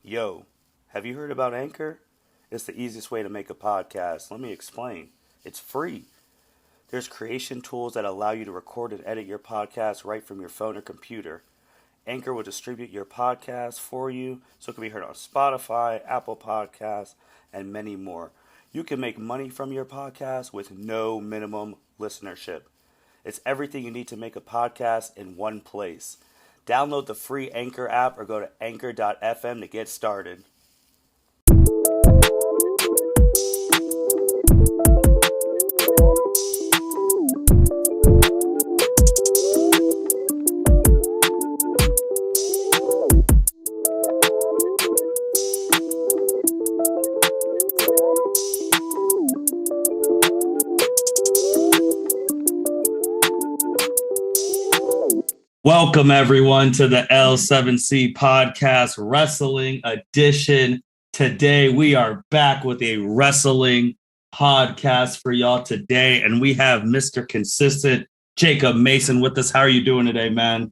Yo, have you heard about Anchor? It's the easiest way to make a podcast. Let me explain. It's free. There's creation tools that allow you to record and edit your podcast right from your phone or computer. Anchor will distribute your podcast for you so it can be heard on Spotify, Apple Podcasts, and many more. You can make money from your podcast with no minimum listenership. It's everything you need to make a podcast in one place. Download the free Anchor app or go to anchor.fm to get started. Welcome, everyone, to the L7C podcast wrestling edition. Today, we are back with a wrestling podcast for y'all today, and we have Mr. Consistent Jacob Mason with us. How are you doing today, man?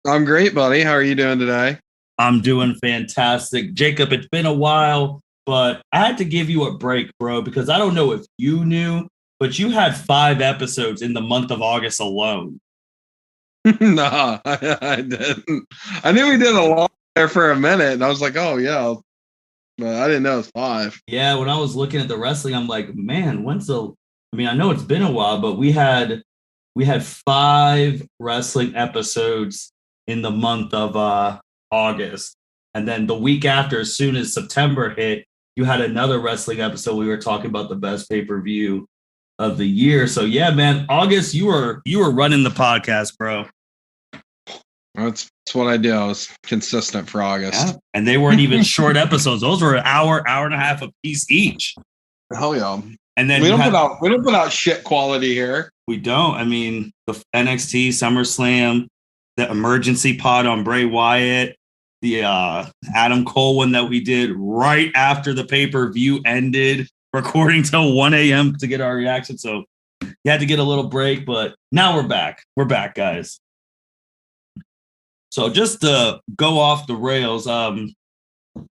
I'm great, buddy. How are you doing today? I'm doing fantastic. Jacob, it's been a while, but I had to give you a break, bro, because I don't know if you knew, but you had 5 episodes in the month of August alone. Nah, I didn't. I knew we did a lot there for a minute, and I was like, oh, yeah. But I didn't know it was 5. Yeah, when I was looking at the wrestling, I'm like, man, I know it's been a while, but we had 5 wrestling episodes in the month of August. And then the week after, as soon as September hit, you had another wrestling episode. We were talking about the best pay-per-view of the year. So yeah, man, August, you were running the podcast, bro. That's what I do. I was consistent for August. Yeah. And they weren't even short episodes. Those were an hour and a half a piece each. Hell yeah. And then we don't put out shit quality here. We don't. I mean, the NXT SummerSlam, the emergency pod on Bray Wyatt, the Adam Cole one that we did right after the pay-per-view ended, recording till 1 a.m. to get our reaction. So you had to get a little break, but now we're back. We're back, guys. So just to go off the rails,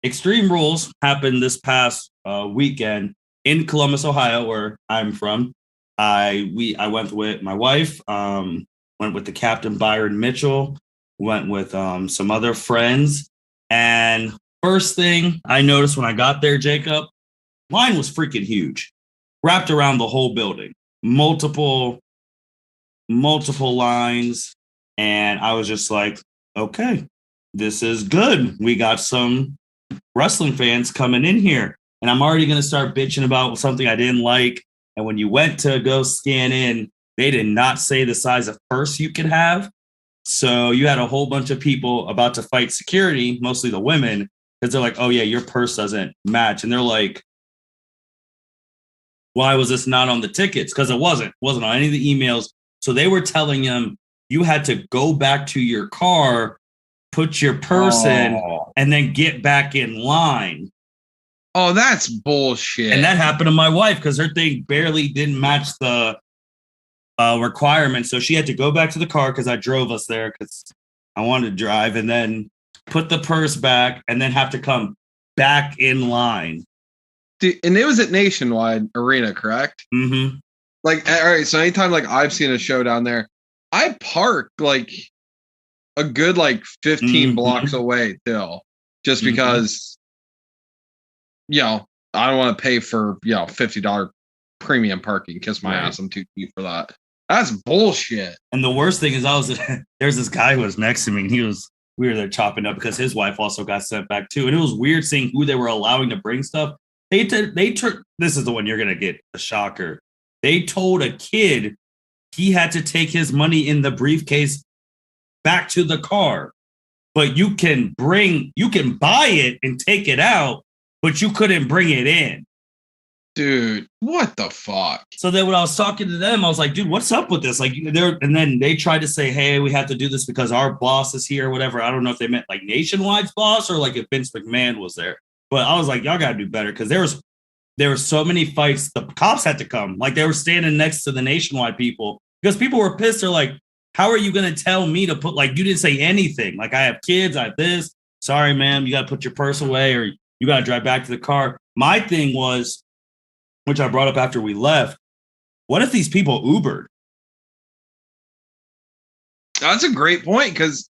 Extreme Rules happened this past weekend in Columbus, Ohio, where I'm from. I went with my wife, went with the captain Byron Mitchell, went with some other friends. And first thing I noticed when I got there, Jacob, line was freaking huge, wrapped around the whole building, multiple lines. And I was just like, okay, this is good. We got some wrestling fans coming in here. And I'm already going to start bitching about something I didn't like. And when you went to go scan in, they did not say the size of purse you could have. So you had a whole bunch of people about to fight security, mostly the women, because they're like, oh yeah, your purse doesn't match. And they're like, why was this not on the tickets? Because it wasn't on any of the emails. So they were telling them you had to go back to your car, put your purse in, and then get back in line. Oh, that's bullshit. And that happened to my wife because her thing barely didn't match the requirements. So she had to go back to the car because I drove us there because I wanted to drive, and then put the purse back and then have to come back in line. Dude, and it was at Nationwide Arena, correct? Mm-hmm. Like, all right, so anytime like I've seen a show down there, I park like a good 15 blocks away still, just because, I don't want to pay for, $50 premium parking. Kiss my ass. I'm too cheap for that. That's bullshit. And the worst thing is there's this guy who was next to me, and we were there chopping up because his wife also got sent back too. And it was weird seeing who they were allowing to bring stuff. They took, this is the one you're going to get a shocker. They told a kid he had to take his money in the briefcase back to the car, but you can buy it and take it out, but you couldn't bring it in. Dude, what the fuck? So then when I was talking to them, I was like, dude, what's up with this? And then they tried to say, hey, we have to do this because our boss is here or whatever. I don't know if they meant Nationwide's boss or if Vince McMahon was there, but I was like, y'all got to do better. Cause there were so many fights. The cops had to come. They were standing next to the Nationwide people because people were pissed. They're like, how are you going to tell me to put, you didn't say anything. I have kids, I have this. sorry, ma'am, you got to put your purse away or you got to drive back to the car. My thing was, which I brought up after we left, what if these people Ubered? That's a great point because,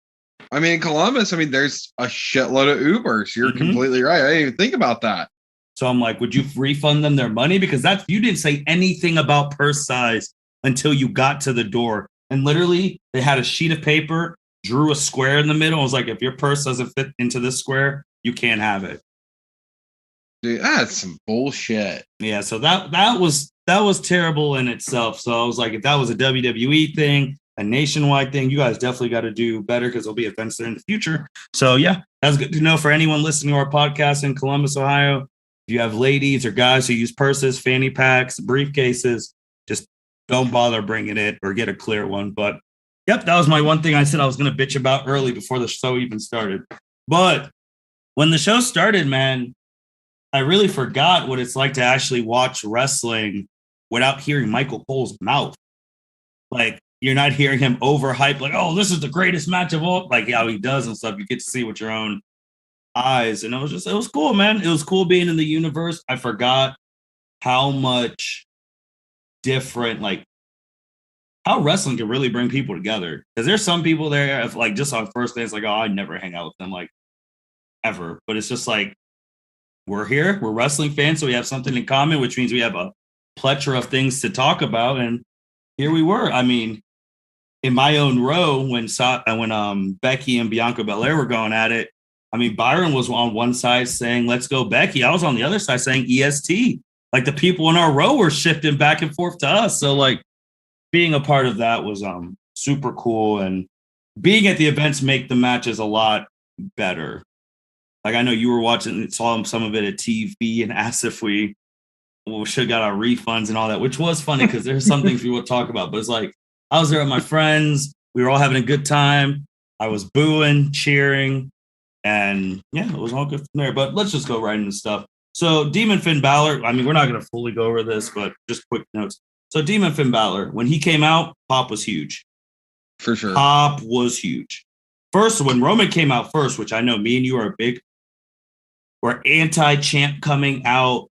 I mean, in Columbus, I mean, there's a shitload of Ubers. You're completely right. I didn't even think about that. So I'm like, would you refund them their money? Because you didn't say anything about purse size until you got to the door. And literally, they had a sheet of paper, drew a square in the middle. I was like, if your purse doesn't fit into this square, you can't have it. Dude, that's some bullshit. Yeah, so that was terrible in itself. So I was like, if that was a WWE thing, a nationwide thing, you guys definitely got to do better because there'll be events there in the future. So yeah, that's good to know for anyone listening to our podcast in Columbus, Ohio. If you have ladies or guys who use purses, fanny packs, briefcases, just don't bother bringing it or get a clear one. But yep, that was my one thing I said I was going to bitch about early before the show even started. But when the show started, man, I really forgot what it's like to actually watch wrestling without hearing Michael Cole's mouth. Like, you're not hearing him overhype, like, oh, this is the greatest match of all. Like, how he does and stuff. You get to see with your own eyes. And it was cool, man. It was cool being in the universe. I forgot how much different, like, how wrestling can really bring people together. Because there's some people there, if, like, just on first day, it's like, oh, I'd never hang out with them, like, ever. But it's just like, we're here, we're wrestling fans, so we have something in common, which means we have a plethora of things to talk about. And here we were. I mean, in my own row, when Becky and Bianca Belair were going at it, I mean, Byron was on one side saying, let's go, Becky. I was on the other side saying EST. Like, the people in our row were shifting back and forth to us. So, like, being a part of that was super cool. And being at the events make the matches a lot better. Like, I know you were watching, saw some of it at TV and asked if we should have got our refunds and all that, which was funny because there's some things we would talk about. But it's like, I was there with my friends. We were all having a good time. I was booing, cheering. And yeah, it was all good from there. But let's just go right into stuff. So Demon Finn Balor, I mean, we're not going to fully go over this, but just quick notes. So Demon Finn Balor, when he came out, pop was huge. For sure. Pop was huge. First, when Roman came out first, which I know me and you are we're anti-champ coming out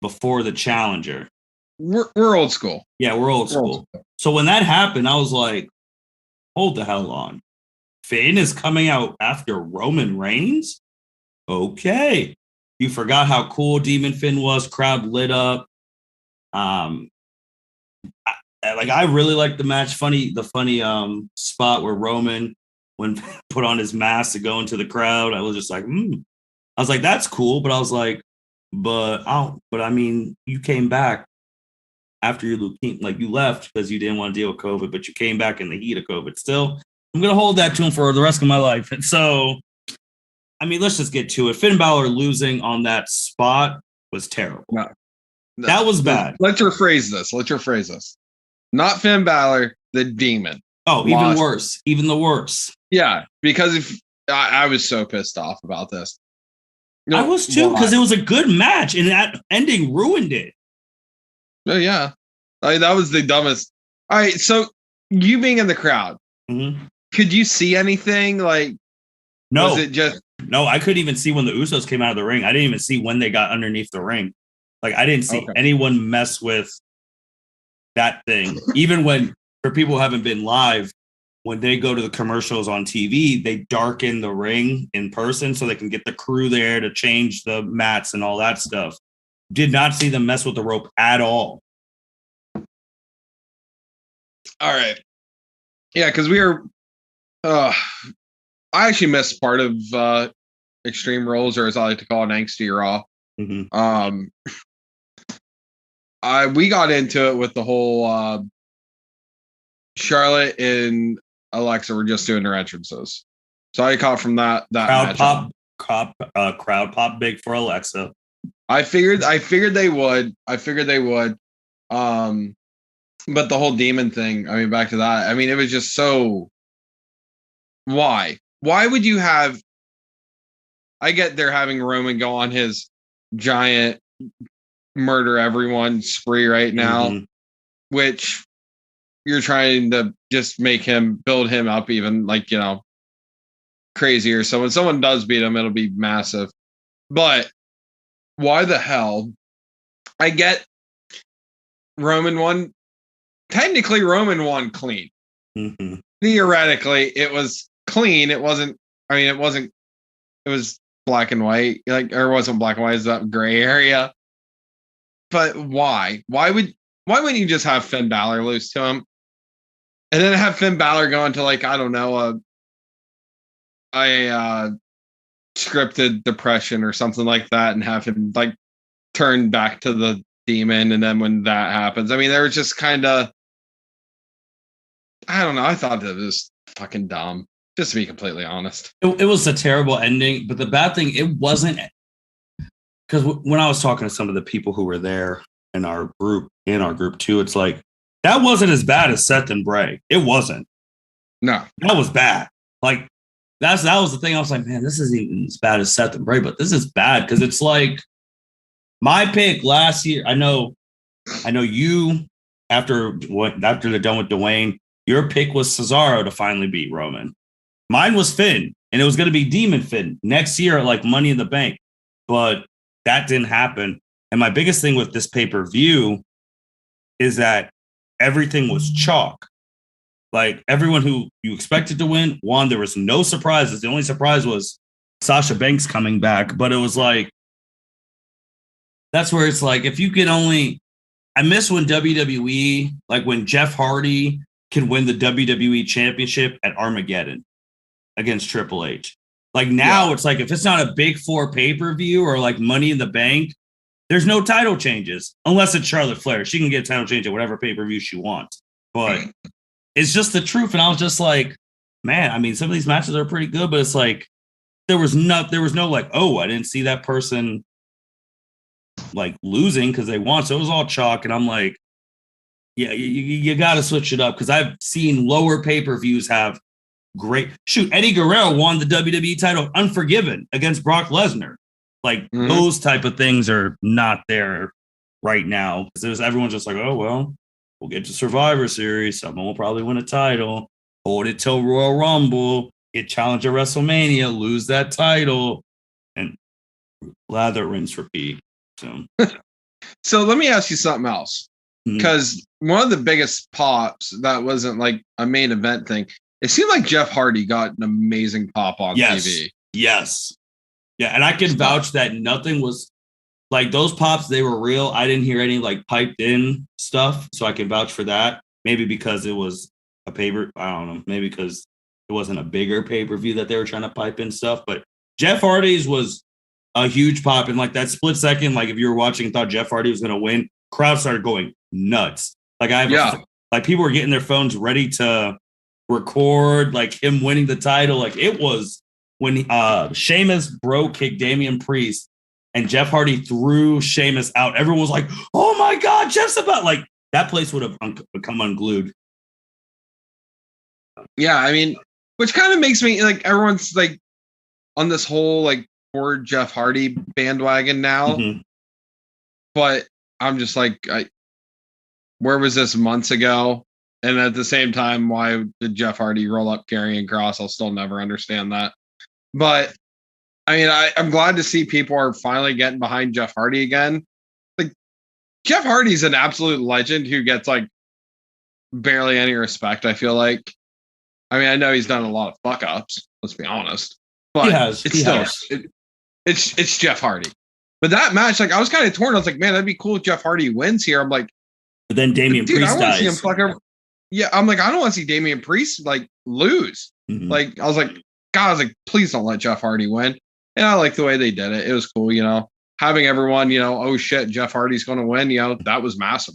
before the challenger. We're old school. Yeah, we're old school. So when that happened, I was like, hold the hell on. Finn is coming out after Roman Reigns? Okay. You forgot how cool Demon Finn was. Crowd lit up. I really liked the match. The funny spot where Roman, when put on his mask to go into the crowd, I was just like, I was like, that's cool. But I was like, but I mean, you came back after you left because you didn't want to deal with COVID, but you came back in the heat of COVID. Still, I'm going to hold that to him for the rest of my life. And so, I mean, let's just get to it. Finn Balor losing on that spot was terrible. No, that was bad. Let's rephrase this. Not Finn Balor, the Demon. Oh, even worse. Even the worse. Yeah, because I was so pissed off about this. No, I was too, because it was a good match, and that ending ruined it. Oh, yeah. That was the dumbest. All right, so you being in the crowd, could you see anything? Like, no. Was it just... No, I couldn't even see when the Usos came out of the ring. I didn't even see when they got underneath the ring. Like, I didn't see anyone mess with that thing. Even when, for people who haven't been live, when they go to the commercials on TV, they darken the ring in person so they can get the crew there to change the mats and all that stuff. Did not see them mess with the rope at all. All right. Yeah, because we were... I actually missed part of Extreme Rules, or as I like to call it, NXT Raw. We got into it with the whole Charlotte and Alexa were just doing their entrances, so I caught from that crowd pop big for Alexa. I figured they would. But the whole demon thing. I mean, back to that. I mean, it was just so. Why would you have? I get they're having Roman go on his giant murder everyone spree right now, which you're trying to just build him up even, like, crazier. So when someone does beat him, it'll be massive. But why the hell? I get Roman won. Technically, Roman won clean. Mm-hmm. Theoretically, it was clean. It wasn't. I mean, it wasn't. It was black and white, or it wasn't black and white. It's that gray area. But why? Why wouldn't you just have Finn Balor lose to him, and then have Finn Balor go into I don't know a scripted depression or something like that, and have him turn back to the demon, and then when that happens, I mean, they were just kind of. I don't know. I thought that was fucking dumb. Just to be completely honest, it was a terrible ending. But the bad thing, it wasn't, because when I was talking to some of the people who were there in our group too, it's like that wasn't as bad as Seth and Bray. It wasn't. No, that was bad. That was the thing. I was like, man, this isn't even as bad as Seth and Bray, but this is bad because it's like my pick last year. I know you after they're done with Dwayne. Your pick was Cesaro to finally beat Roman. Mine was Finn, and it was going to be Demon Finn next year at Money in the Bank. But that didn't happen. And my biggest thing with this pay-per-view is that everything was chalk. Everyone who you expected to win won. There was no surprises. The only surprise was Sasha Banks coming back. But it was that's where it's if you could only... I miss when WWE, when Jeff Hardy can win the WWE Championship at Armageddon against Triple H. Now it's if it's not a big four pay-per-view or Money in the Bank, there's no title changes unless it's Charlotte Flair. She can get a title change at whatever pay-per-view she wants. But it's just the truth. And I was just man, I mean, some of these matches are pretty good, but it's there was no oh, I didn't see that person losing because they won. So it was all chalk. And I'm yeah, you got to switch it up because I've seen lower pay-per-views have great. Shoot, Eddie Guerrero won the WWE title Unforgiven against Brock Lesnar. Those type of things are not there right now because everyone's just oh, well, we'll get to Survivor Series. Someone will probably win a title, hold it till Royal Rumble, get challenged at WrestleMania, lose that title, and lather, rinse, repeat. So let me ask you something else. Because one of the biggest pops that wasn't a main event thing, it seemed like Jeff Hardy got an amazing pop on TV. Yes. Yeah, and I can vouch that nothing was those pops, they were real. I didn't hear any piped in stuff, so I can vouch for that. Maybe because it was a paper, I don't know, maybe because it wasn't a bigger pay-per-view that they were trying to pipe in stuff. But Jeff Hardy's was a huge pop, and that split second, if you were watching and thought Jeff Hardy was going to win, crowd started going nuts. People were getting their phones ready to record him winning the title. It was when Sheamus kicked Damian Priest and Jeff Hardy threw Sheamus out. Everyone was oh my God, Jeff's about that place would have become unglued. Yeah, I mean, which kind of makes me everyone's on this whole poor Jeff Hardy bandwagon now. Mm-hmm. But I'm just where was this months ago? And at the same time, why did Jeff Hardy roll up Karrion Kross? I'll still never understand that. But I mean, I'm glad to see people are finally getting behind Jeff Hardy again. Jeff Hardy's an absolute legend who gets barely any respect, I feel like. I mean, I know he's done a lot of fuck ups, let's be honest. But he has. It's Jeff Hardy. But that match, I was kind of torn. I was man, that'd be cool if Jeff Hardy wins here. I'm but then Damian Priest dies. See him yeah, I'm I don't want to see Damian Priest lose. Mm-hmm. I was God, please don't let Jeff Hardy win. And I like the way they did it. It was cool, having everyone, oh shit, Jeff Hardy's going to win. That was massive.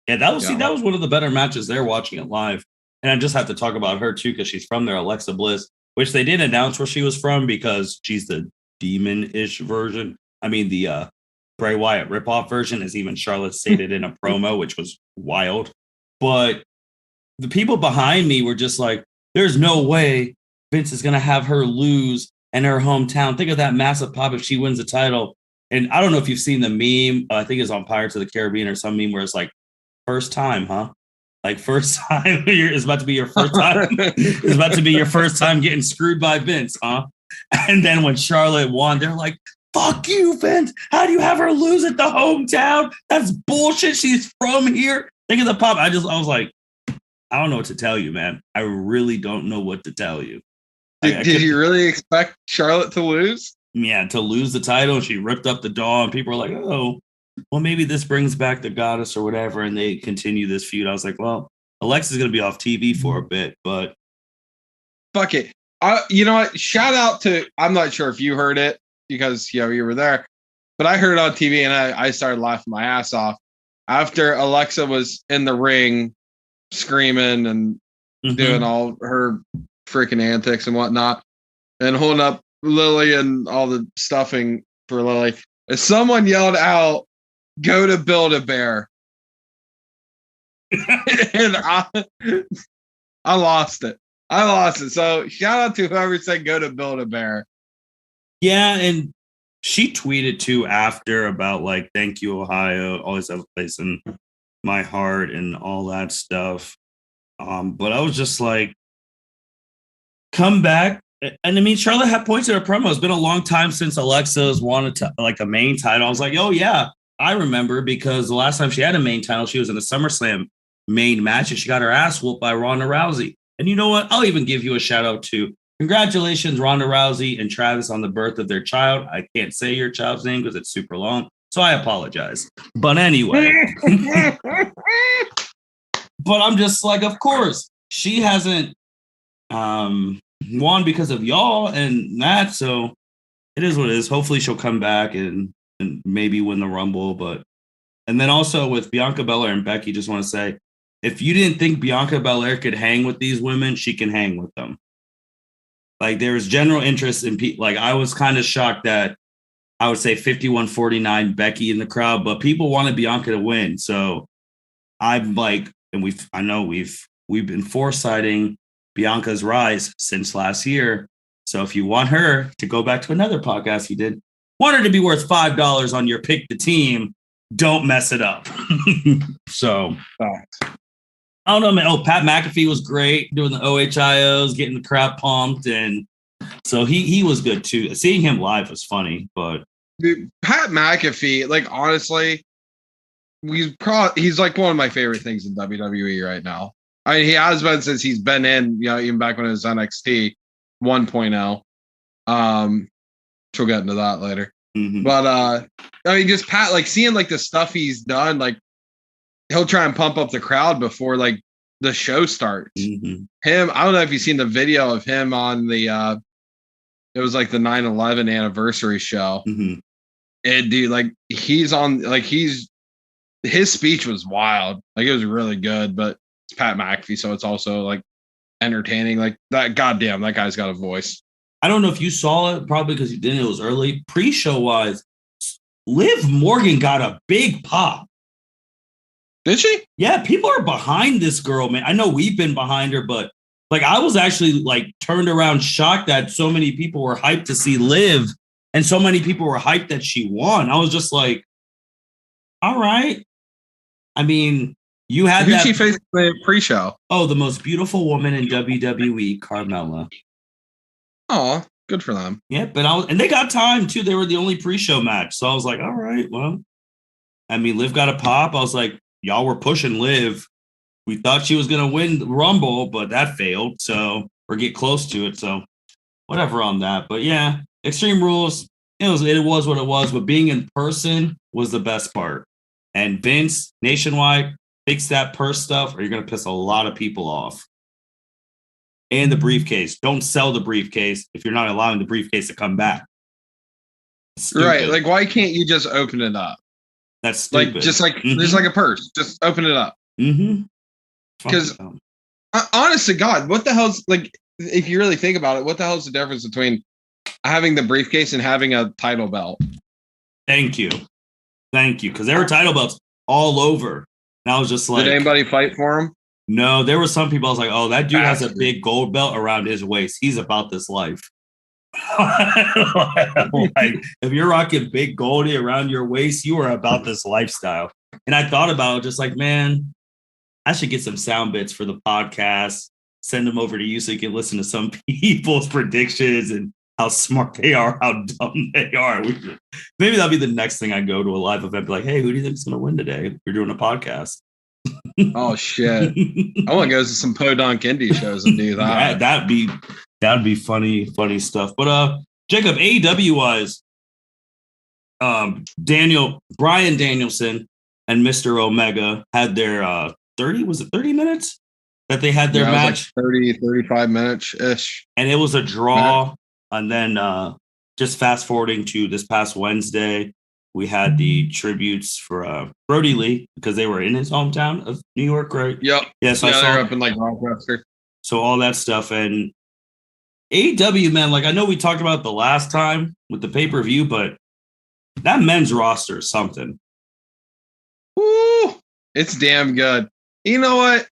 Yeah, that was one of the better matches there watching it live. And I just have to talk about her too because she's from there, Alexa Bliss, which they didn't announce where she was from because she's the demon-ish version. I mean, the Bray Wyatt ripoff version, as even Charlotte stated in a promo, which was wild. But the people behind me were just there's no way Vince is going to have her lose in her hometown. Think of that massive pop if she wins the title. And I don't know if you've seen the meme. I think it's on Pirates of the Caribbean or some meme where it's first time, huh? Like first time, it's about to be your first time. It's about to be your first time getting screwed by Vince, huh? And then when Charlotte won, they're like, fuck you, Vince. How do you have her lose at the hometown? That's bullshit. She's from here. Think of the pop. I was like, I don't know what to tell you, man. I really don't know what to tell you. Did you really expect Charlotte to lose? Yeah, to lose the title. She ripped up the doll, and people were like, oh, well, maybe this brings back the goddess or whatever, and they continue this feud. I was like, well, Alexa's going to be off TV for a bit, but. Fuck it. You know what? Shout out to, I'm not sure if you heard it because, you were there, but I heard it on TV and I started laughing my ass off after Alexa was in the ring screaming and doing all her freaking antics and whatnot and holding up Lily and all the stuffing for Lily. If someone yelled out, "Go to Build-A-Bear," and I lost it. So shout out to whoever said "Go to Build-A-Bear." Yeah, and she tweeted too after about like, "Thank you, Ohio. Always have a place in my heart," and all that stuff. But I was just like, come back. And I mean, Charlotte had points in her promo. It's been a long time since Alexa's wanted to, like a main title. I was like, oh yeah, I remember, because the last time she had a main title, she was in a SummerSlam main match and she got her ass whooped by Ronda Rousey. And you know what? I'll even give you a shout out to congratulations, Ronda Rousey and Travis, on the birth of their child. I can't say your child's name because it's super long, so I apologize. But anyway, but I'm just like, of course, she hasn't won because of y'all and that, so it is what it is. Hopefully she'll come back and maybe win the Rumble. But and then also with Bianca Belair and Becky, just want to say, if you didn't think Bianca Belair could hang with these women, she can hang with them. Like, there's general interest in people. Like, I was kind of shocked that I would say 51-49 Becky in the crowd, but people wanted Bianca to win. So I'm like, and we've been foresighting Bianca's rise since last year. So if you want her to go back to another podcast you did, want her to be worth $5 on your pick the team, don't mess it up. So I don't know, man. Oh, Pat McAfee was great doing the OHIOs, getting the crowd pumped, and so he was good too. Seeing him live was funny, but dude, Pat McAfee, like, honestly, he's like one of my favorite things in WWE right now. I mean, he has been since he's been in, even back when it was NXT 1.0. We'll get into that later. Mm-hmm. But I mean, just Pat, like, seeing like the stuff he's done, like, he'll try and pump up the crowd before like the show starts. Mm-hmm. Him, I don't know if you've seen the video of him on the it was like the 9/11 anniversary show. Mm-hmm. And dude, like, he's on, like, his speech was wild. Like, it was really good, but it's Pat McAfee, so it's also like entertaining. Like, that, goddamn, that guy's got a voice. I don't know if you saw it, probably because you didn't. It was early. Pre-show wise, Liv Morgan got a big pop. Did she? Yeah, people are behind this girl, man. I know we've been behind her, but like, I was actually like turned around shocked that so many people were hyped to see Liv, and so many people were hyped that she won. I was just like, all right. I mean, you had that. Who she faced the pre-show? Oh, the most beautiful woman in WWE, Carmella. Oh, good for them. Yeah, but and they got time too. They were the only pre-show match, so I was like, all right, well, I mean, Liv got a pop. I was like, y'all were pushing Liv. We thought she was gonna win the Rumble, but that failed. So, or get close to it. So, whatever on that. But yeah, Extreme Rules. It was what it was. But being in person was the best part. And Vince, Nationwide, fix that purse stuff, or you're gonna piss a lot of people off. And the briefcase. Don't sell the briefcase if you're not allowing the briefcase to come back. Stupid. Right. Like, why can't you just open it up? That's stupid. Like, just like a purse. Just open it up. Mm-hmm. Because honest to God, what the hell's, like, if you really think about it, what the hell's the difference between having the briefcase and having a title belt? Thank you. Because there were title belts all over. And I was just like, did anybody fight for him? No, there were some people I was like, oh, that dude has a big gold belt around his waist. He's about this life. Like, if you're rocking big goldie around your waist, you are about this lifestyle. And I thought about it, just like, man, I should get some sound bits for the podcast, send them over to you so you can listen to some people's predictions and how smart they are, how dumb they are. Maybe that'll be the next thing I go to a live event. Be like, hey, who do you think is going to win today? We're doing a podcast. Oh shit! I want to go to some podunk indie shows and do that. That'd be funny stuff. But Jacob, AEW wise, Bryan Danielson and Mr. Omega had their 30 minutes that they had their match? Like 35 minutes ish. And it was a draw. And then just fast forwarding to this past Wednesday, we had the tributes for Brody Lee because they were in his hometown of New York, right? Yep. Yeah, so they're up in like Rochester. So all that stuff. And AEW, man, like I know we talked about the last time with the pay-per-view, but that men's roster is something. Woo! It's damn good. You know what?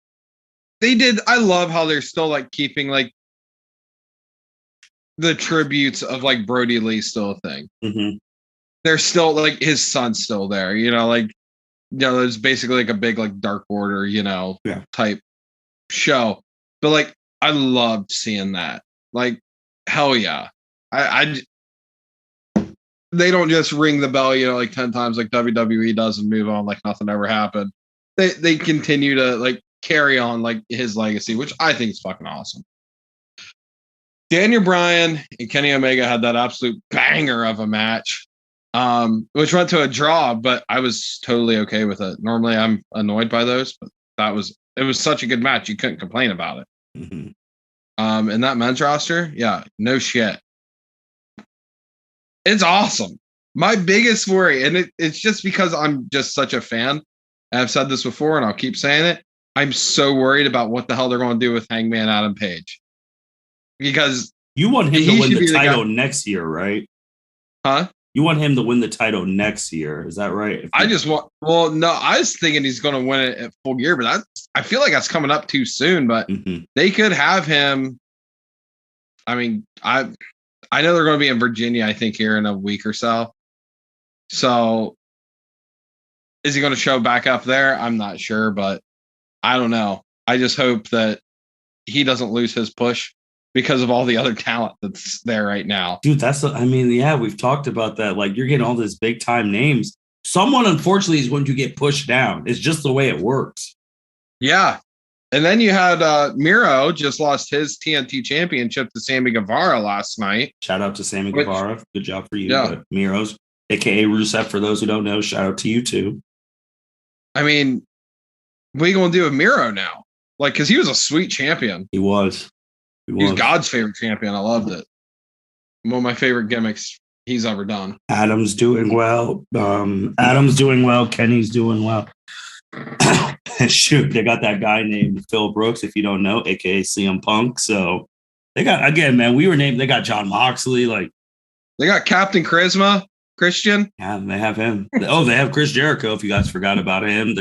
I love how they're still like keeping like the tributes of like Brody Lee still a thing. Mm-hmm. They're still like his son's still there, there's basically like a big like Dark Order, type show. But like I loved seeing that. Like hell yeah. They don't just ring the bell, like 10 times like WWE does and move on like nothing ever happened. They continue to like carry on like his legacy, which I think is fucking awesome. Daniel Bryan and Kenny Omega had that absolute banger of a match, which went to a draw, but I was totally okay with it. Normally I'm annoyed by those, but it was such a good match. You couldn't complain about it. Mm-hmm. And that men's roster, yeah, no shit. It's awesome. My biggest worry, and it's just because I'm just such a fan, and I've said this before and I'll keep saying it, I'm so worried about what the hell they're going to do with Hangman Adam Page. Because you want him to win the title next year, right? Huh? You want him to win the title next year. Is that right? I was thinking he's going to win it at full gear, but I feel like that's coming up too soon, but they could have him. I mean, I know they're going to be in Virginia, I think, here in a week or so. So is he going to show back up there? I'm not sure, but I don't know. I just hope that he doesn't lose his push because of all the other talent that's there right now. Dude, we've talked about that. Like, you're getting all these big time names. Someone, unfortunately, is going to get pushed down. It's just the way it works. Yeah. And then you had Miro just lost his TNT championship to Sammy Guevara last night. Shout out to Sammy Guevara. Good job for you. Yeah. But Miro's, a.k.a. Rusev, for those who don't know, shout out to you too. I mean, what are you going to do with Miro now? Like, because he was a sweet champion. He was. He was God's favorite champion. I loved it. One of my favorite gimmicks he's ever done. Adam's doing well. Kenny's doing well. Shoot, they got that guy named Phil Brooks, if you don't know, aka CM Punk. So they got, again, man, they got John Moxley. Like, they got Captain Charisma, Christian. Yeah, they have him. They have Chris Jericho, if you guys forgot about him.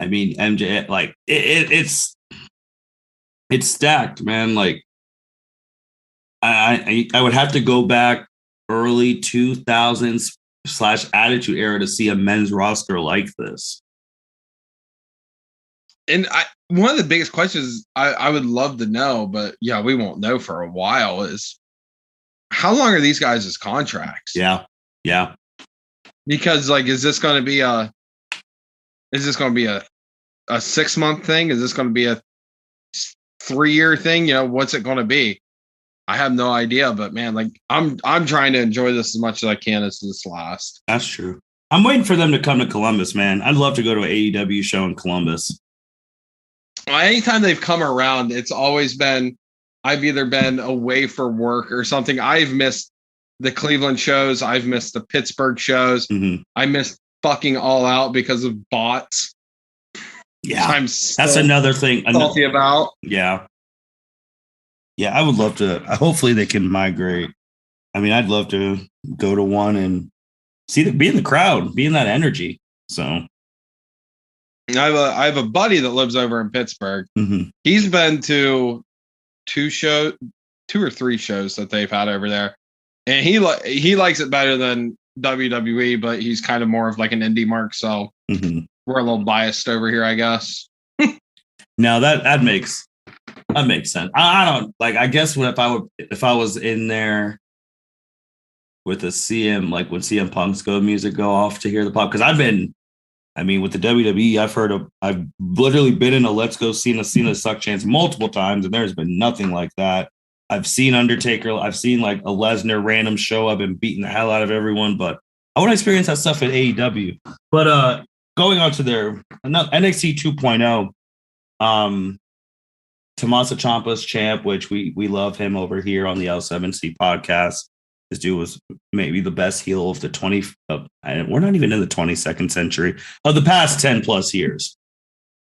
MJ, like, it's stacked, man. Like, I would have to go back early 2000s / Attitude Era to see a men's roster like this. And one of the biggest questions I would love to know, but yeah, we won't know for a while, is how long are these guys' contracts? Yeah. Because like, is this going to be a 6-month thing? Is this going to be a 3-year thing? What's it going to be? I have no idea, but man, like I'm trying to enjoy this as much as I can as this lasts. That's true. I'm waiting for them to come to Columbus, man. I'd love to go to an AEW show in Columbus. Anytime they've come around, it's always been, I've either been away for work or something. I've missed the Cleveland shows. I've missed the Pittsburgh shows. Mm-hmm. I missed fucking All Out because of bots. Yeah, that's another thing. Salty about. Yeah, I would love to. Hopefully, they can migrate. I mean, I'd love to go to one and be in the crowd, be in that energy. So, I have a buddy that lives over in Pittsburgh. Mm-hmm. He's been to 2 or 3 shows that they've had over there, and he likes it better than WWE, but he's kind of more of like an indie mark. So. Mm-hmm. We're a little biased over here, I guess. No, that makes sense. I don't like. I guess if I was in there with a CM, like when CM Punk's music go off to hear the pop, because with the WWE, I've literally been in a Let's Go Cena suck chance multiple times, and there's been nothing like that. I've seen Undertaker, I've seen like a Lesnar random show up and beating the hell out of everyone, but I want to experience that stuff at AEW. But going on to their NXT 2.0, Tommaso Ciampa's champ, which we love him over here on the L7C podcast. This dude was maybe the best heel of the we're not even in the 22nd century, of the past 10 plus years.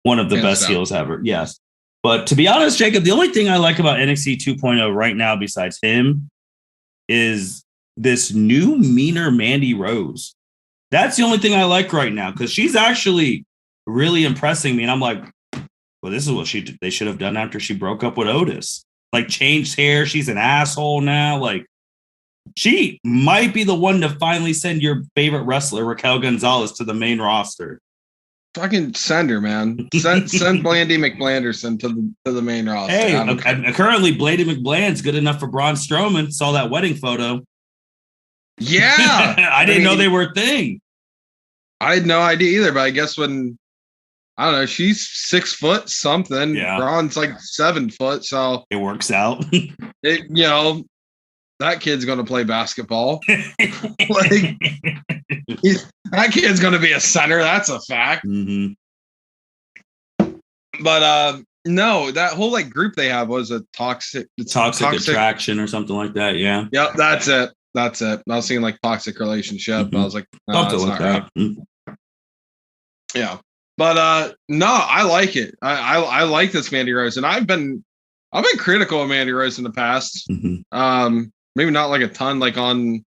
One of the best heels ever. Yes. But to be honest, Jacob, the only thing I like about NXT 2.0 right now, besides him, is this new meaner Mandy Rose. That's the only thing I like right now, because she's actually really impressing me. And I'm like, well, this is what they should have done after she broke up with Otis. Like, changed hair. She's an asshole now. Like, she might be the one to finally send your favorite wrestler, Raquel Gonzalez, to the main roster. Fucking send her, man. Send Blandy McBlanderson to the main roster. Hey, currently Blandy McBland's good enough for Braun Strowman. Saw that wedding photo. Yeah. I didn't know they were a thing. I had no idea either, but I guess when, I don't know, she's 6 foot something. Yeah. Braun's like 7 foot, so it works out. That kid's going to play basketball. That kid's going to be a center. That's a fact. Mm-hmm. But no, that whole like group they have was a toxic attraction or something like that. Yeah. Yep. That's it. I was seeing like toxic relationship. Mm-hmm. I was like, no, that's not right. Mm-hmm. Yeah. But no, I like it. I like this Mandy Rose, and I've been critical of Mandy Rose in the past. Mm-hmm. Maybe not like a ton, like on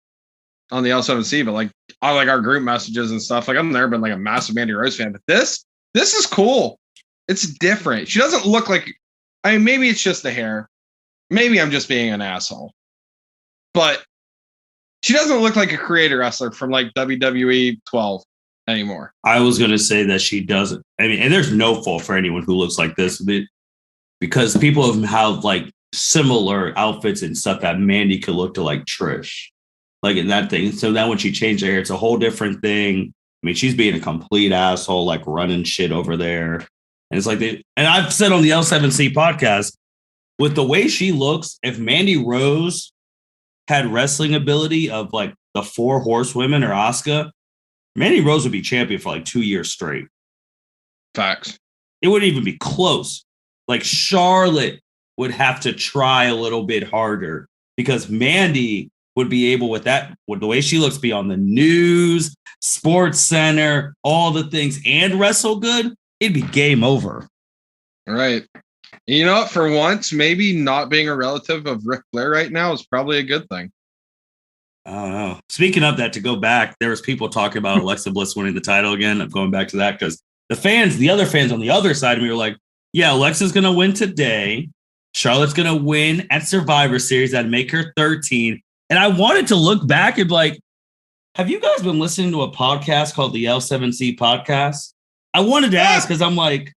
the L7C, but like I like our group messages and stuff. Like I've never been like a massive Mandy Rose fan, but this is cool. It's different. She doesn't look like, I mean, maybe it's just the hair. Maybe I'm just being an asshole, but she doesn't look like a creator wrestler from like WWE 12 anymore. I was going to say that she doesn't. I mean, and there's no fault for anyone who looks like this, because people have like similar outfits and stuff that Mandy could look to like Trish, like in that thing. So now when she changed her hair, it's a whole different thing. I mean, she's being a complete asshole, like running shit over there. And it's like, and I've said on the L7C podcast, with the way she looks, if Mandy Rose had wrestling ability of like the 4 horsewomen or Asuka, Mandy Rose would be champion for like 2 years straight. Facts. It wouldn't even be close. Like Charlotte would have to try a little bit harder, because Mandy would be able, with the way she looks, be on the news, Sports Center, all the things, and wrestle good. It'd be game over. Right. You know what? For once, maybe not being a relative of Ric Flair right now is probably a good thing. I don't know. Speaking of that, to go back, there was people talking about Alexa Bliss winning the title again. I'm going back to that because the other fans on the other side of me were like, yeah, Alexa's going to win today. Charlotte's going to win at Survivor Series. That'd make her 13. And I wanted to look back and be like, have you guys been listening to a podcast called the L7C podcast? I wanted to ask because I'm like,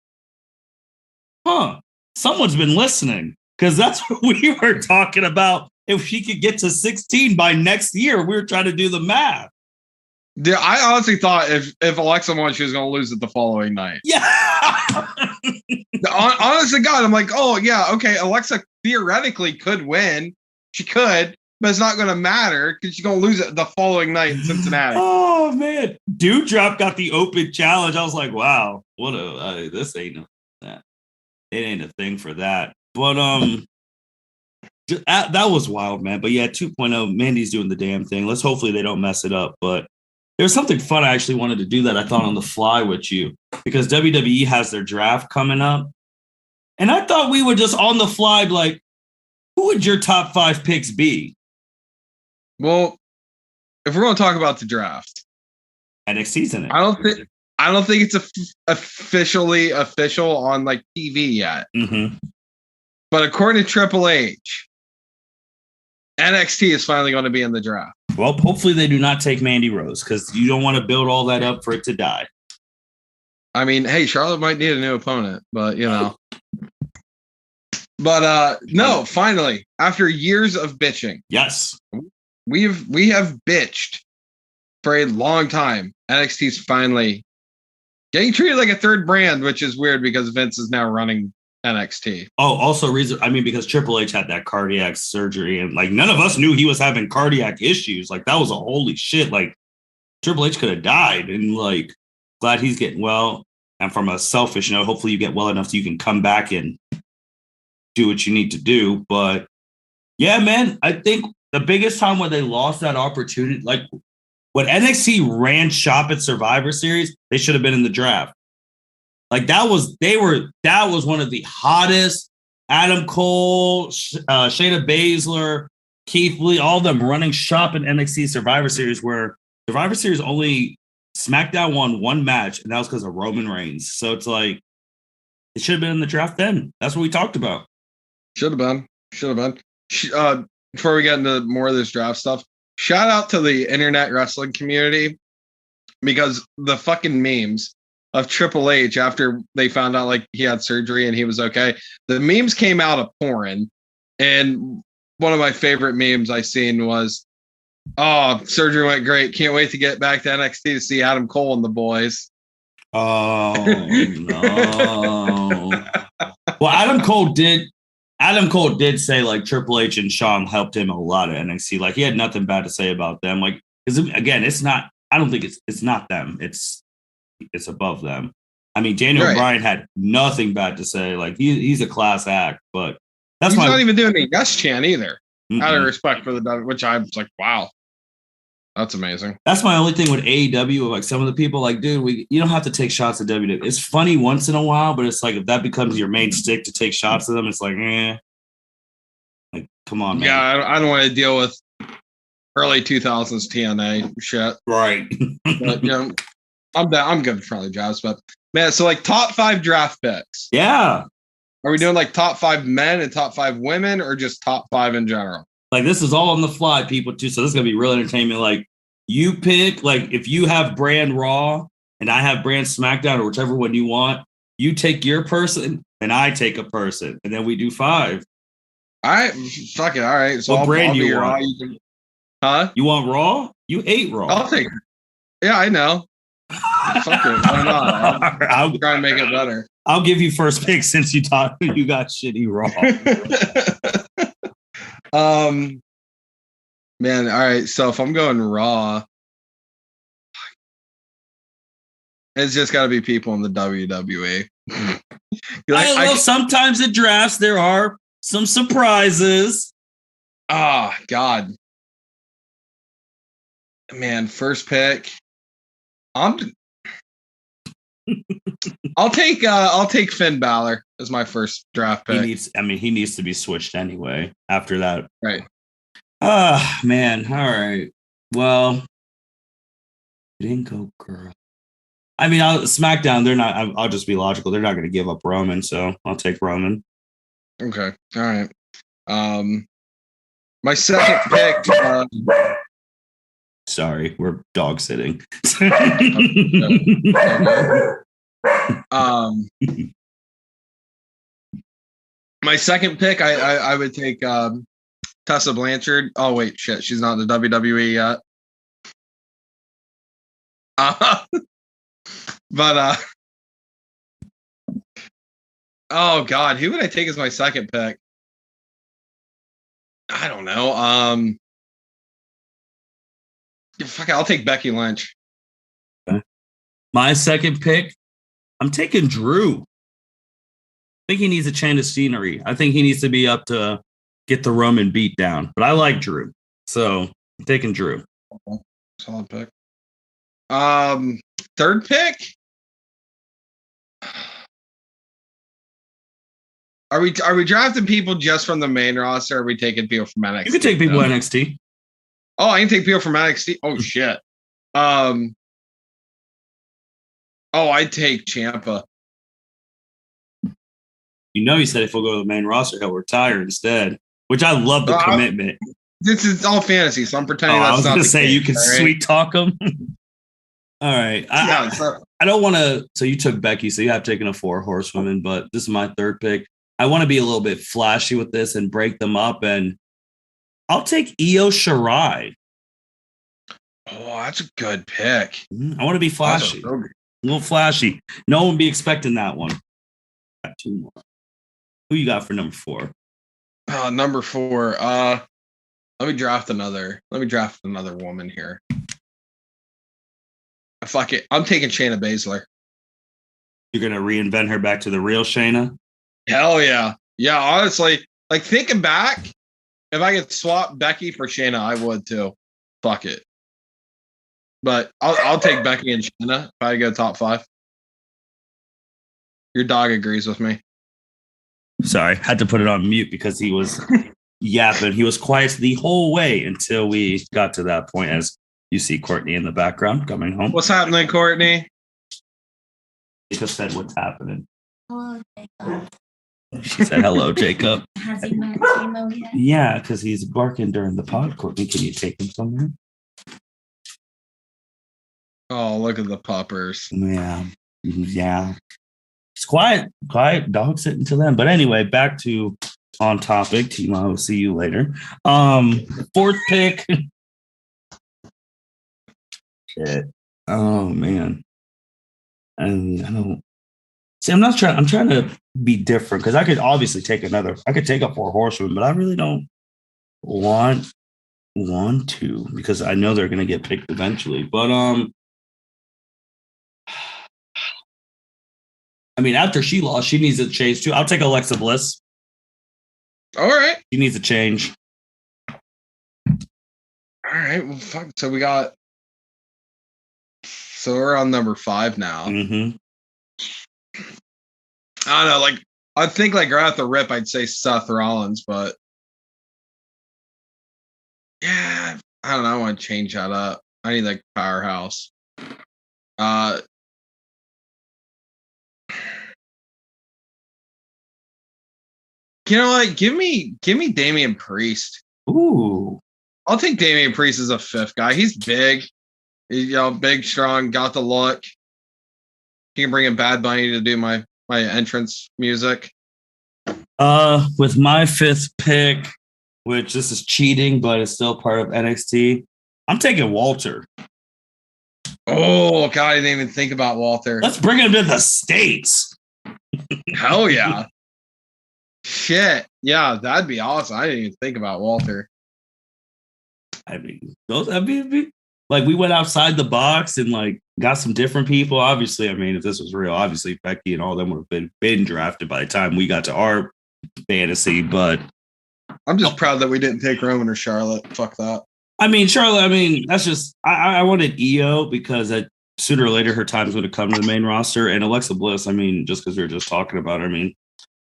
someone's been listening, because that's what we were talking about. If she could get to 16 by next year, we were trying to do the math. Yeah, I honestly thought if Alexa won, she was going to lose it the following night. Yeah. Honest to God, I'm like, oh, yeah, okay, Alexa theoretically could win. She could, but it's not going to matter because she's going to lose it the following night in Cincinnati. Oh, man. Dewdrop got the open challenge. I was like, wow, this ain't that. It ain't a thing for that. But that was wild, man. But yeah, 2.0, Mandy's doing the damn thing. Let's hopefully they don't mess it up. But there's something fun I actually wanted to do that I thought on the fly with you, because WWE has their draft coming up. And I thought we would just on the fly, like, who would your top 5 picks be? Well, if we're going to talk about the draft, NXT's in it. I don't think it's officially official on like TV yet. Mm-hmm. But according to Triple H, NXT is finally going to be in the draft. Well, hopefully they do not take Mandy Rose, because you don't want to build all that up for it to die. I mean, hey, Charlotte might need a new opponent, but you know. But no, finally, after years of bitching, yes, we have bitched for a long time. NXT's finally getting treated like a third brand, which is weird because Vince is now running NXT. Oh, also because Triple H had that cardiac surgery, and like none of us knew he was having cardiac issues. Like that was a holy shit. Like Triple H could have died, and like glad he's getting well. And from a selfish note, hopefully you get well enough so you can come back and do what you need to do. But yeah, man, I think the biggest time when they lost that opportunity, like when NXT ran shop at Survivor Series, they should have been in the draft. Like that was one of the hottest. Adam Cole, Shayna Baszler, Keith Lee, all of them running shop in NXT Survivor Series, where Survivor Series only SmackDown won one match, and that was because of Roman Reigns. So it's like it should have been in the draft then. That's what we talked about. Should have been. Before we get into more of this draft stuff, shout out to the internet wrestling community, because the fucking memes of Triple H after they found out like he had surgery and he was okay, the memes came out of pouring. And one of my favorite memes I seen was, "Oh, surgery went great. Can't wait to get back to NXT to see Adam Cole and the boys." Oh no. Well, Adam Cole did say like Triple H and Shawn helped him a lot at NXT. Like he had nothing bad to say about them. Like, again, it's not. I don't think it's not them. It's above them. I mean, Daniel Bryan had nothing bad to say. Like he's a class act, but he's not even doing the yes chant either. Out of respect for the, which I was like, wow, that's amazing. That's my only thing with AEW. Like some of the people, like, dude, you don't have to take shots at WWE. It's funny once in a while, but it's like if that becomes your main stick to take shots at them, it's like, like come on, man. Yeah, I don't want to deal with early 2000s TNA shit. Right. But, you know, I'm good for friendly jobs, but man, so like top 5 draft picks. Yeah. Are we doing like top 5 men and top 5 women, or just top 5 in general? Like this is all on the fly, people, too. So this is gonna be real entertainment. Like you pick, like if you have brand Raw and I have brand SmackDown, or whichever one you want, you take your person and I take a person, and then we do 5. All right, fuck it. All right. So what brand you want? Raw, you can, huh? You want Raw? You hate Raw. I'll take it. Yeah, I know. Fuck it. Why not? I'll try and make it better. I'll give you first pick since you got shitty Raw. Man, all right. So if I'm going Raw, it's just got to be people in the WWE. Sometimes at drafts there are some surprises. Ah, God. Man, first pick. I'll take Finn Balor as my first draft pick. He needs to be switched anyway after that. Right. Man. All right. Well, didn't go girl. I mean, SmackDown, they're not, I'll just be logical. They're not going to give up Roman, so I'll take Roman. Okay. All right. My second pick. Sorry, we're dog sitting. My second pick, I would take Tessa Blanchard. Oh wait, shit, she's not in the WWE yet. But oh God, who would I take as my second pick? I don't know. Fuck it, I'll take Becky Lynch. Okay. My second pick, I'm taking Drew. I think he needs a change of scenery. I think he needs to be up to get the Roman beat down. But I like Drew, so I'm taking Drew. Okay. Solid pick. Third pick. Are we drafting people just from the main roster? Or are we taking people from NXT? You can take people from NXT. Oh, I can take people from NXT. Oh shit. Oh, I'd take Champa. You know, he said if we'll go to the main roster, he'll retire instead. Which I love the commitment. This is all fantasy, so I'm pretending that's I was not going the to say case, you can sweet talk him. All right. I don't want to. So you took Becky, so you have taken a 4 horsewomen, but this is my third pick. I want to be a little bit flashy with this and break them up, and I'll take Io Shirai. Oh, that's a good pick. I want to be flashy. A little flashy. No one be expecting that one. Got 2 more. Who you got for number 4? Number 4. Let me draft another woman here. Fuck it. I'm taking Shayna Baszler. You're gonna reinvent her back to the real Shayna? Hell yeah. Yeah, honestly, like thinking back, if I could swap Becky for Shayna, I would too. Fuck it. But I'll take Becky and Shayna if I go top 5. Your dog agrees with me. Sorry, had to put it on mute because he was yapping. He was quiet the whole way until we got to that point, as you see Courtney in the background coming home. What's happening, Courtney? Jacob said, "What's happening?" Hello, Jacob. She said, "Hello, Jacob." Has he met Timo yet? Yeah, because he's barking during the pod. Courtney, can you take him somewhere? Oh, look at the puppers. Yeah. It's quiet dog sitting to them. But anyway, back to on topic. Timo, I will see you later. 4th pick. Shit. Oh man. And I don't see. I'm trying to be different because I could obviously take I could take a 4 horsewomen, but I really don't want to because I know they're gonna get picked eventually. But I mean, after she lost, she needs to change too. I'll take Alexa Bliss. All right. She needs a change. All right. Well, fuck. So we're on number 5 now. Mm-hmm. I don't know. Like, I think like right at the rip, I'd say Seth Rollins, but yeah, I don't know. I want to change that up. I need like powerhouse. You know, like give me Damian Priest. Ooh, I'll take Damian Priest as a 5th guy. He's big. He's big, strong, got the look. He can bring in Bad Bunny to do my entrance music. With my 5th pick, which this is cheating, but it's still part of NXT, I'm taking Walter. Oh God, I didn't even think about Walter. Let's bring him to the States. Hell yeah. Shit. Yeah, that'd be awesome. I didn't even think about Walter. I mean, like we went outside the box and like got some different people. Obviously, I mean, if this was real, obviously Becky and all them would have been drafted by the time we got to our fantasy. But I'm just proud that we didn't take Roman or Charlotte. Fuck that. I mean, Charlotte, I mean, that's just I wanted Io because sooner or later her time's going to come to the main roster. And Alexa Bliss, I mean, just because we were just talking about her, I mean,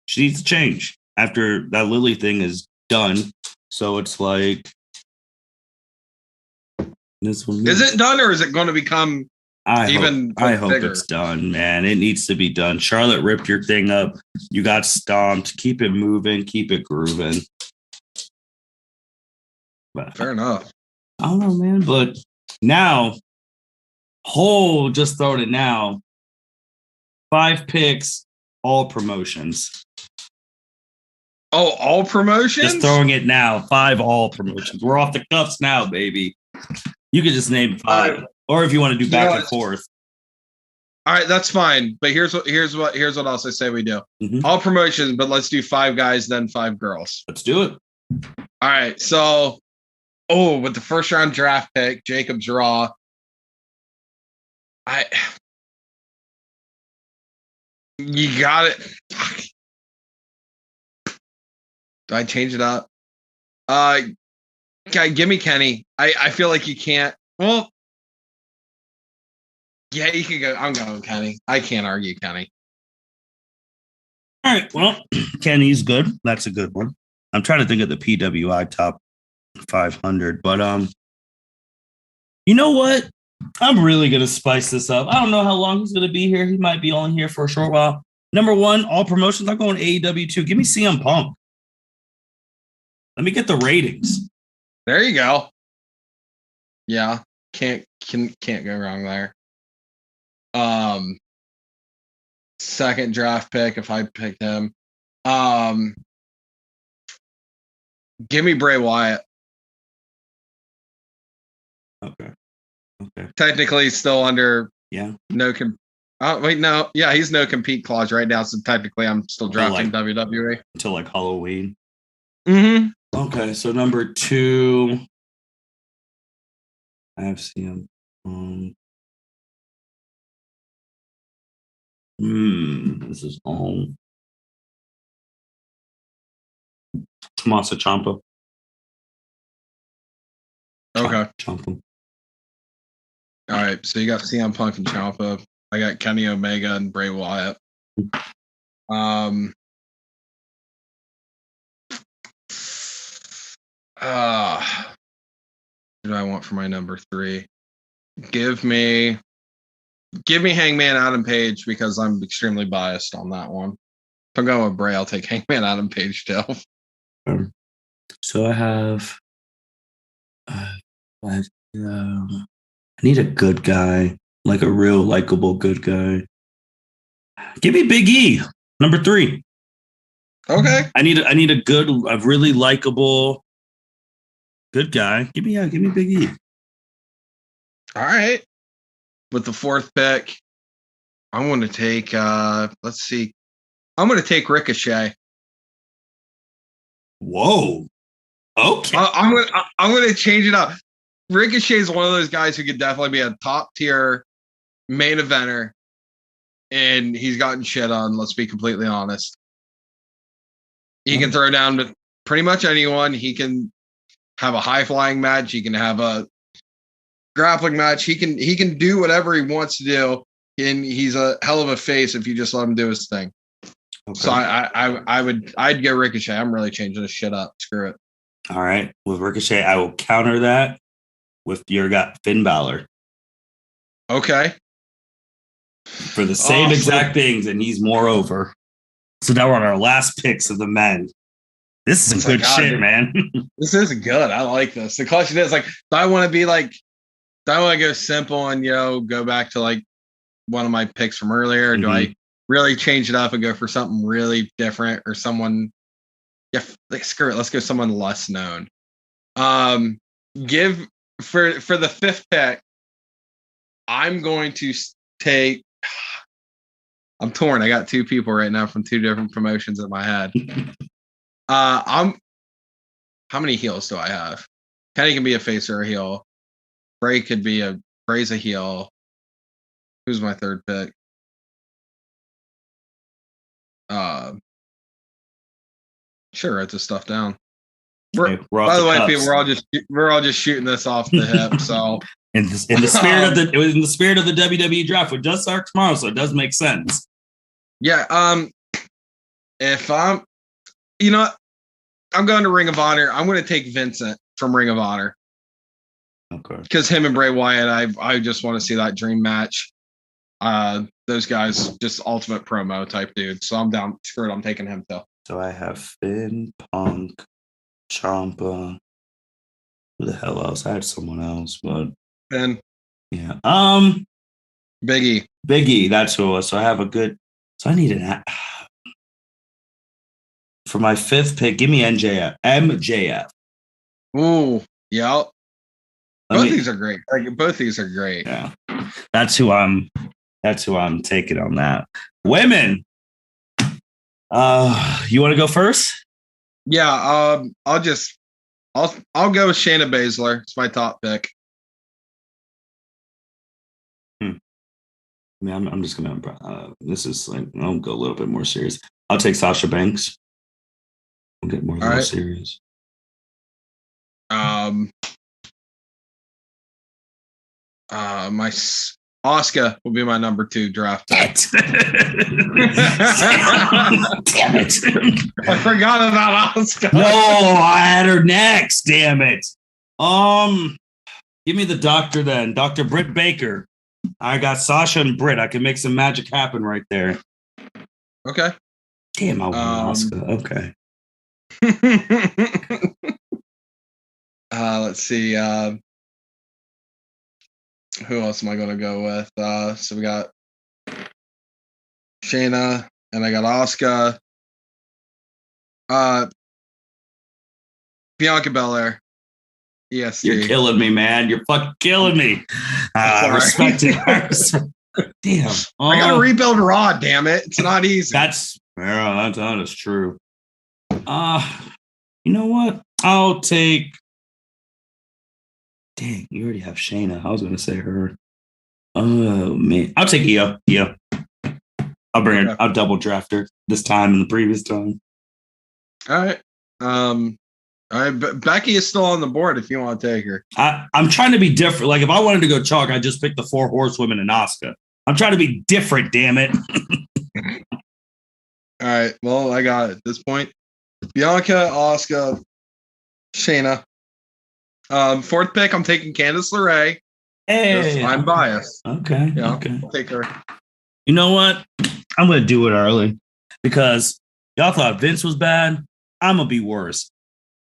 she needs to change after that Lily thing is done. So it's like this one. Is it done or is it going to become I hope it's done, man. It needs to be done. Charlotte ripped your thing up. You got stomped. Keep it moving. Keep it grooving. But fair enough. I don't know, man. But now, just throwing it now. 5 picks, all promotions. Oh, all promotions? Just throwing it now. 5 all promotions. We're off the cuffs now, baby. You could just name 5. Or if you want to do back and forth. All right, that's fine. But here's what else I say we do. Mm-hmm. All promotions, but let's do 5 guys, then 5 girls. Let's do it. All right. So, with the first round draft pick, Jacob's Raw. You got it. Do I change it up? Give me Kenny. I feel like you can't. Well, yeah, you can go. I'm going Kenny. I can't argue Kenny. All right. Well, Kenny's good. That's a good one. I'm trying to think of the PWI top 500, but you know what? I'm really gonna spice this up. I don't know how long he's gonna be here. He might be on here for a short while. Number 1, all promotions. I'm going AEW 2. Give me CM Punk. Let me get the ratings. There you go. Yeah, can't go wrong there. second draft pick if I picked him. Give me Bray Wyatt. Okay. Technically, he's still under Yeah. no he's no compete clause right now, so technically I'm still drafting WWE until like Halloween. Mm-hmm. Okay, so number 2, I have CM. This is all Tommaso Ciampa. Okay. Ciampa. All right, so you got CM Punk and Champa. I got Kenny Omega and Bray Wyatt. Who do I want for my number 3? Give me Hangman Adam Page because I'm extremely biased on that one. If I'm going with Bray, I'll take Hangman Adam Page still. So I have I need a good guy, like a real likable good guy. Give me Big E, number 3. Okay. I need a really likable good guy. Give me Big E. All right. With the 4th pick, I'm going to take let's see. I'm going to take Ricochet. Whoa. Okay. I'm going to change it up. Ricochet is one of those guys who could definitely be a top tier main eventer, and he's gotten shit on. Let's be completely honest. He can throw down to pretty much anyone. He can have a high flying match. He can have a grappling match. He can do whatever he wants to do, and he's a hell of a face if you just let him do his thing. Okay. So I'd go Ricochet. I'm really changing this shit up. Screw it. All right, with Ricochet, I will counter that with your guy Finn Balor. Okay. For the same exact things, and he's moreover. So now we're on our last picks of the men. This is some good shit, man. This is good. I like this. The question is, like, do I want to go simple and, go back to, like, one of my picks from earlier? Or do I really change it up and go for something really different or someone, screw it. Let's go someone less known. Give for the 5th pick, I'm going to take, I'm torn. I got 2 people right now from 2 different promotions in my head. How many heels do I have? Kenny can be a face or a heel. Bray's a heel. Who's my 3rd pick? Sure, write this stuff down. By the way, people, we're all just shooting this off the hip. So in the spirit of the WWE Draft, it does start tomorrow, so it does make sense. Yeah. If I'm going to Ring of Honor. I'm going to take Vincent from Ring of Honor. Okay. Because him and Bray Wyatt, I just want to see that dream match. Those guys, just ultimate promo type dude. So I'm down. Screw it. I'm taking him too. So I have Finn, Punk, Champa. Who the hell else? I had someone else, but Finn. Yeah. Big E. That's who it was. So I have a good. So I need an. For my 5th pick, give me MJF. Ooh, yeah. Both these are great. Both these are great. Yeah, that's who I'm taking on that. Women. You want to go first? Yeah. I'll go with Shayna Baszler. It's my top pick. I mean, I'm just gonna. This is like I'll go a little bit more serious. I'll take Sasha Banks. I'll get more serious. My Asuka will be my number 2 draft pick. Damn it! I forgot about Asuka. No, I had her next. Damn it! Give me the doctor then, Dr. Britt Baker. I got Sasha and Britt. I can make some magic happen right there. Okay. Damn, I want Asuka. Okay. Let's see. Who else am I going to go with? So we got Shayna, and I got Asuka. Bianca Belair. EST. You're killing me, man. You're fucking killing me. Respect it. Damn. I gotta rebuild Raw, damn it. It's not easy. That's true. You know what? I'll take. Dang, you already have Shayna. I was gonna say her. Oh man, I'll take Io. I'll bring her. I'll double draft her this time and the previous time. All right. Becky is still on the board if you want to take her. I'm trying to be different. Like if I wanted to go chalk, I just pick the 4 horsewomen and Asuka. I'm trying to be different, damn it. All right. Well, I got it at this point. Bianca, Asuka, Shayna. 4th pick, I'm taking Candice LeRae. Hey, I'm biased. Okay. Yeah, Okay. I'll take her. You know what? I'm gonna do it early because y'all thought Vince was bad. I'm gonna be worse.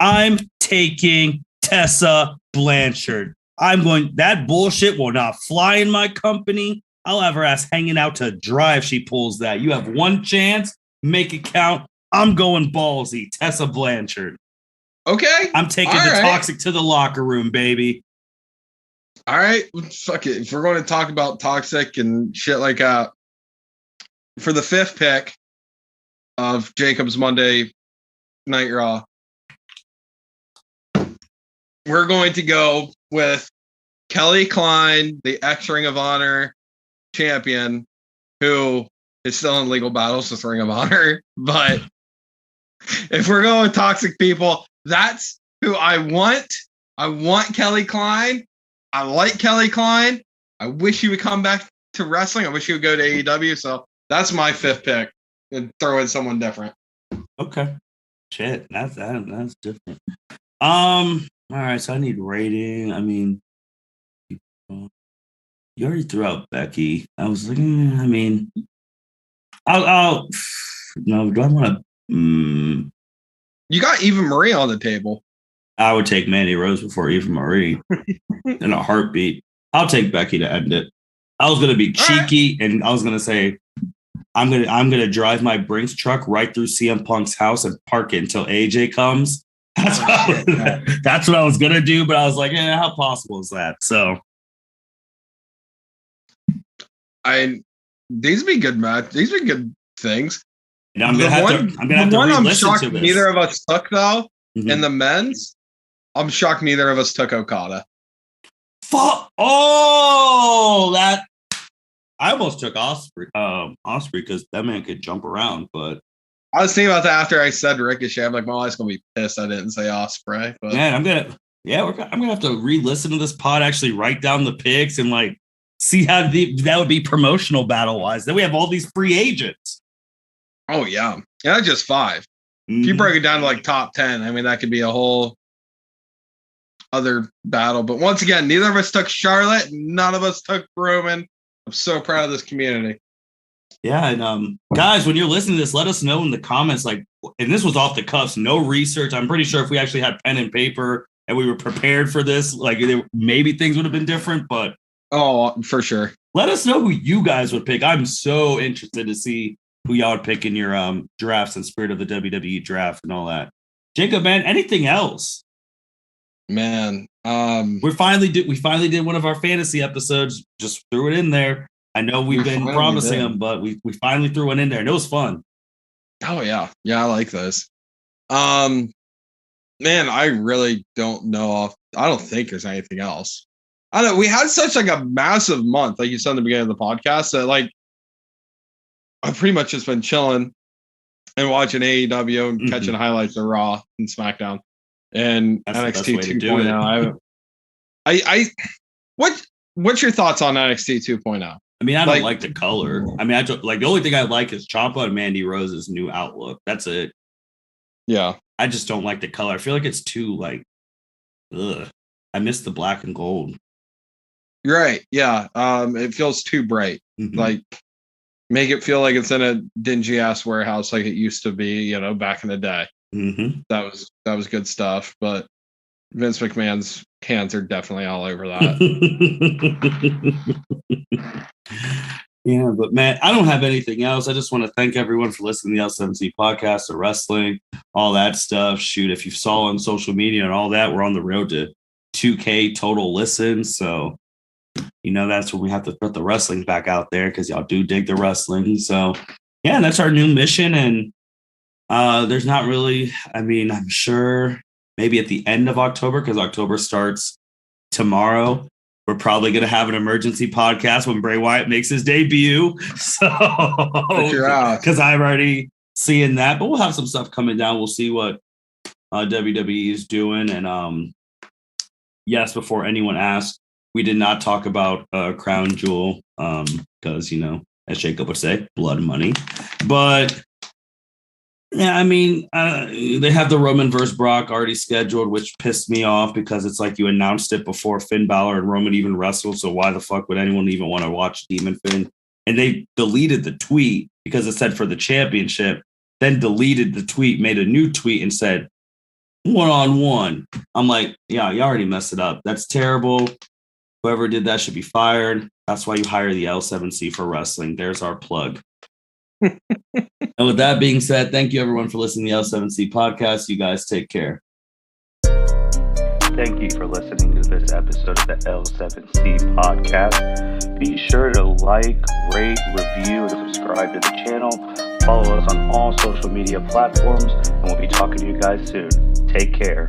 I'm taking Tessa Blanchard. That bullshit will not fly in my company. I'll have her ass hanging out to dry if she pulls that. You have one chance, make it count. I'm going ballsy. Tessa Blanchard. Okay. I'm taking toxic to the locker room, baby. All right. Fuck it. If we're going to talk about toxic and shit like that, for the 5th pick of Jacob's Monday Night Raw, we're going to go with Kelly Klein, the X-Ring of Honor champion, who is still in legal battles with Ring of Honor. But if we're going with toxic people, that's who I want. I want Kelly Klein. I like Kelly Klein. I wish he would come back to wrestling. I wish he would go to AEW. So that's my 5th pick and throw in someone different. Okay. Shit. That's different. All right, so I need rating. I mean, you already threw out Becky. I was like, I'll no, do I want to? You got Eva Marie on the table. I would take Mandy Rose before Eva Marie in a heartbeat. I'll take Becky to end it. I was gonna be cheeky, and I was gonna say, I'm gonna drive my Brinks truck right through CM Punk's house and park it until AJ comes. That's what I was gonna do, but I was like, how possible is that? So, these be good match. These be good things. And I'm gonna have to I'm re-listen shocked to this. neither of us took though. Mm-hmm. In the men's, I'm shocked neither of us took Okada. That I almost took Osprey because that man could jump around, but. I was thinking about that after I said Ricochet. I'm like, my wife's gonna be pissed I didn't say Osprey. But man, I'm gonna have to re-listen to this pod, actually write down the picks and like see how that would be promotional battle wise. Then we have all these free agents. Oh yeah, just 5. If you break it down to like top 10, I mean that could be a whole other battle. But once again, neither of us took Charlotte. None of us took Roman. I'm so proud of this community. Yeah, and guys, when you're listening to this, let us know in the comments. Like, and this was off the cuffs, no research. I'm pretty sure if we actually had pen and paper and we were prepared for this, like maybe things would have been different. But for sure, let us know who you guys would pick. I'm so interested to see who y'all would pick in your drafts and spirit of the WWE draft and all that. Jacob, man, anything else? Man, we finally did one of our fantasy episodes. Just threw it in there. I know we've been promising them, but we finally threw one in there, and it was fun. Oh yeah, I like those. Man, I really don't know. I don't think there's anything else. I don't know. We had such like a massive month, like you said in the beginning of the podcast, that like I've pretty much just been chilling and watching AEW and catching highlights of Raw and SmackDown and NXT 2.0. What's your thoughts on NXT 2.0? I mean, I don't like the color. I mean, the only thing I like is Champa and Mandy Rose's new outlook. That's it. Yeah. I just don't like the color. I feel like it's too ugh. I miss the black and gold. You're right. Yeah. It feels too bright. Mm-hmm. Like make it feel like it's in a dingy ass warehouse like it used to be, back in the day. Mm-hmm. That was good stuff. But Vince McMahon's hands are definitely all over that. Yeah, but man, I don't have anything else. I just want to thank everyone for listening to the L7C podcast, the wrestling, all that stuff. Shoot, if you saw on social media and all that, we're on the road to 2K total listens. So, that's when we have to put the wrestling back out there because y'all do dig the wrestling. So, yeah, that's our new mission. And there's not really, I'm sure maybe at the end of October, because October starts tomorrow. We're probably going to have an emergency podcast when Bray Wyatt makes his debut. So, because I'm already seeing that, but we'll have some stuff coming down. We'll see what WWE is doing. And yes, before anyone asks, we did not talk about Crown Jewel because, as Jacob would say, blood money. But yeah, they have the Roman versus Brock already scheduled, which pissed me off because it's like you announced it before Finn Balor and Roman even wrestled. So why the fuck would anyone even want to watch Demon Finn? And they deleted the tweet because it said for the championship, then deleted the tweet, made a new tweet and said 1-on-1. I'm like, yeah, you already messed it up. That's terrible. Whoever did that should be fired. That's why you hire the L7C for wrestling. There's our plug. And with that being said, thank you everyone for listening to the L7C podcast. You guys take care. Thank you for listening to this episode of the L7C podcast. Be sure to like, rate, review, and subscribe to the channel. Follow us on all social media platforms, and we'll be talking to you guys soon. Take care.